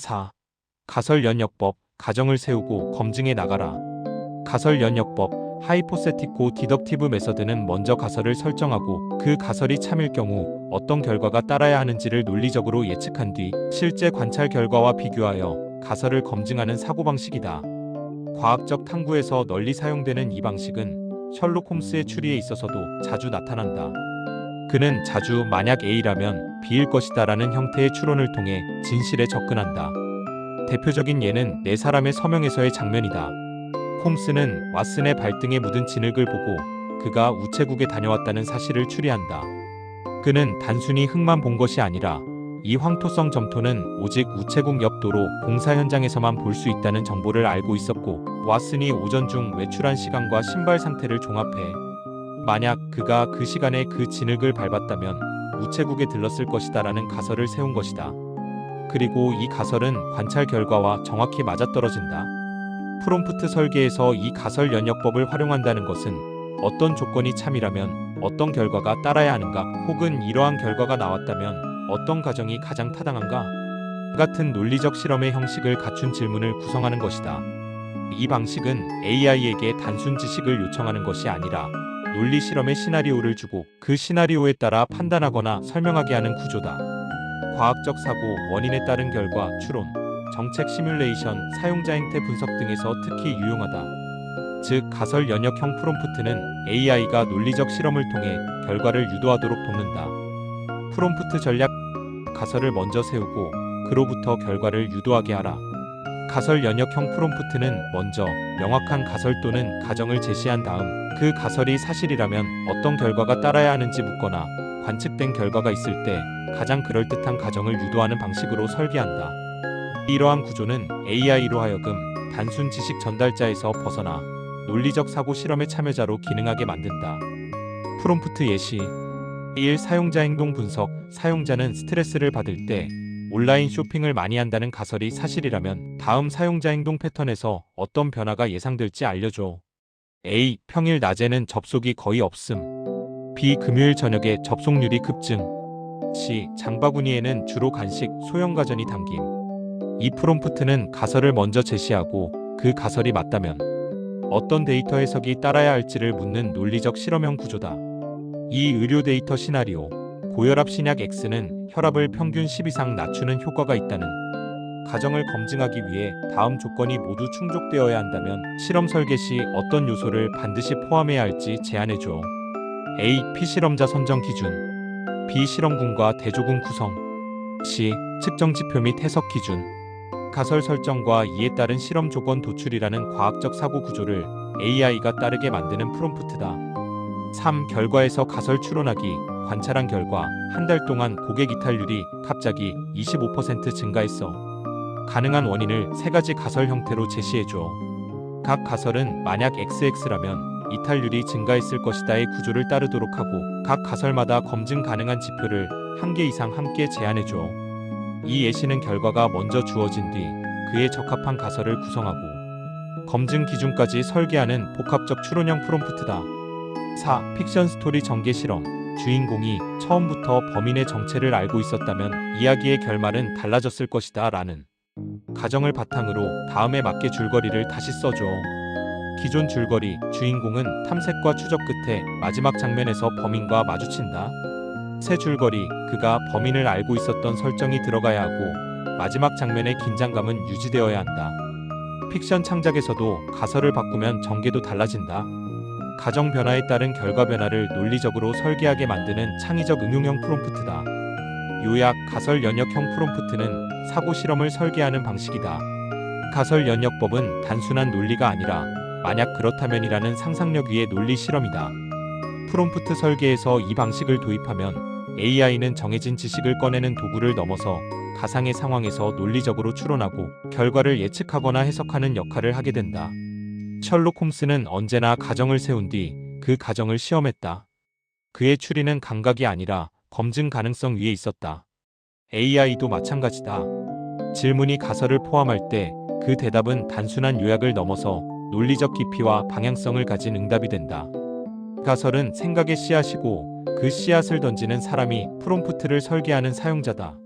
4. 가설연역법, 가정을 세우고 검증해 나가라. 가설연역법, 하이포세티코 디덕티브 메서드는 먼저 가설을 설정하고 그 가설이 참일 경우 어떤 결과가 따라야 하는지를 논리적으로 예측한 뒤 실제 관찰 결과와 비교하여 가설을 검증하는 사고방식이다. 과학적 탐구에서 널리 사용되는 이 방식은 셜록 홈스의 추리에 있어서도 자주 나타난다. 그는 자주 만약 A라면 B일 것이다 라는 형태의 추론을 통해 진실에 접근한다. 대표적인 예는 네 사람의 서명에서의 장면이다. 홈스는 왓슨의 발등에 묻은 진흙을 보고 그가 우체국에 다녀왔다는 사실을 추리한다. 그는 단순히 흙만 본 것이 아니라 이 황토성 점토는 오직 우체국 옆 도로 공사 현장에서만 볼 수 있다는 정보를 알고 있었고, 왓슨이 오전 중 외출한 시간과 신발 상태를 종합해 만약 그가 그 시간에 그 진흙을 밟았다면 우체국에 들렀을 것이다라는 가설을 세운 것이다. 그리고 이 가설은 관찰 결과와 정확히 맞아떨어진다. 프롬프트 설계에서 이 가설 연역법을 활용한다는 것은 어떤 조건이 참이라면 어떤 결과가 따라야 하는가, 혹은 이러한 결과가 나왔다면 어떤 가정이 가장 타당한가 같은 논리적 실험의 형식을 갖춘 질문을 구성하는 것이다. 이 방식은 AI에게 단순 지식을 요청하는 것이 아니라 논리 실험의 시나리오를 주고 그 시나리오에 따라 판단하거나 설명하게 하는 구조다. 과학적 사고, 원인에 따른 결과, 추론, 정책 시뮬레이션, 사용자 행태 분석 등에서 특히 유용하다. 즉, 가설 연역형 프롬프트는 AI가 논리적 실험을 통해 결과를 유도하도록 돕는다. 프롬프트 전략, 가설을 먼저 세우고 그로부터 결과를 유도하게 하라. 가설 연역형 프롬프트는 먼저 명확한 가설 또는 가정을 제시한 다음 그 가설이 사실이라면 어떤 결과가 따라야 하는지 묻거나 관측된 결과가 있을 때 가장 그럴듯한 가정을 유도하는 방식으로 설계한다. 이러한 구조는 AI로 하여금 단순 지식 전달자에서 벗어나 논리적 사고 실험의 참여자로 기능하게 만든다. 프롬프트 예시 1. 사용자 행동 분석. 사용자는 스트레스를 받을 때 온라인 쇼핑을 많이 한다는 가설이 사실이라면 다음 사용자 행동 패턴에서 어떤 변화가 예상될지 알려줘. A. 평일 낮에는 접속이 거의 없음. B. 금요일 저녁에 접속률이 급증. C. 장바구니에는 주로 간식, 소형 가전이 담김. 이 프롬프트는 가설을 먼저 제시하고 그 가설이 맞다면 어떤 데이터 해석이 따라야 할지를 묻는 논리적 실험형 구조다. 이 의료 데이터 시나리오. 고혈압 신약 X는 혈압을 평균 10 이상 낮추는 효과가 있다는 가정을 검증하기 위해 다음 조건이 모두 충족되어야 한다면 실험 설계 시 어떤 요소를 반드시 포함해야 할지 제안해줘. A. 피실험자 선정 기준. B. 실험군과 대조군 구성. C. 측정 지표 및 해석 기준. 가설 설정과 이에 따른 실험 조건 도출이라는 과학적 사고 구조를 AI가 따르게 만드는 프롬프트다. 3. 결과에서 가설 추론하기. 관찰한 결과 한 달 동안 고객 이탈률이 갑자기 25% 증가했어. 가능한 원인을 3가지 가설 형태로 제시해줘. 각 가설은 만약 XX라면 이탈률이 증가했을 것이다의 구조를 따르도록 하고 각 가설마다 검증 가능한 지표를 1개 이상 함께 제안해줘. 이 예시는 결과가 먼저 주어진 뒤 그에 적합한 가설을 구성하고 검증 기준까지 설계하는 복합적 추론형 프롬프트다. 4. 픽션 스토리 전개 실험. 주인공이 처음부터 범인의 정체를 알고 있었다면 이야기의 결말은 달라졌을 것이다 라는 가정을 바탕으로 다음에 맞게 줄거리를 다시 써줘. 기존 줄거리. 주인공은 탐색과 추적 끝에 마지막 장면에서 범인과 마주친다. 새 줄거리. 그가 범인을 알고 있었던 설정이 들어가야 하고 마지막 장면의 긴장감은 유지되어야 한다. 픽션 창작에서도 가설을 바꾸면 전개도 달라진다. 가정 변화에 따른 결과 변화를 논리적으로 설계하게 만드는 창의적 응용형 프롬프트다. 요약. 가설 연역형 프롬프트는 사고 실험을 설계하는 방식이다. 가설 연역법은 단순한 논리가 아니라 만약 그렇다면이라는 상상력 위의 논리 실험이다. 프롬프트 설계에서 이 방식을 도입하면 AI는 정해진 지식을 꺼내는 도구를 넘어서 가상의 상황에서 논리적으로 추론하고 결과를 예측하거나 해석하는 역할을 하게 된다. 셜록 홈스는 언제나 가정을 세운 뒤 그 가정을 시험했다. 그의 추리는 감각이 아니라 검증 가능성 위에 있었다. AI도 마찬가지다. 질문이 가설을 포함할 때 그 대답은 단순한 요약을 넘어서 논리적 깊이와 방향성을 가진 응답이 된다. 가설은 생각의 씨앗이고 그 씨앗을 던지는 사람이 프롬프트를 설계하는 사용자다.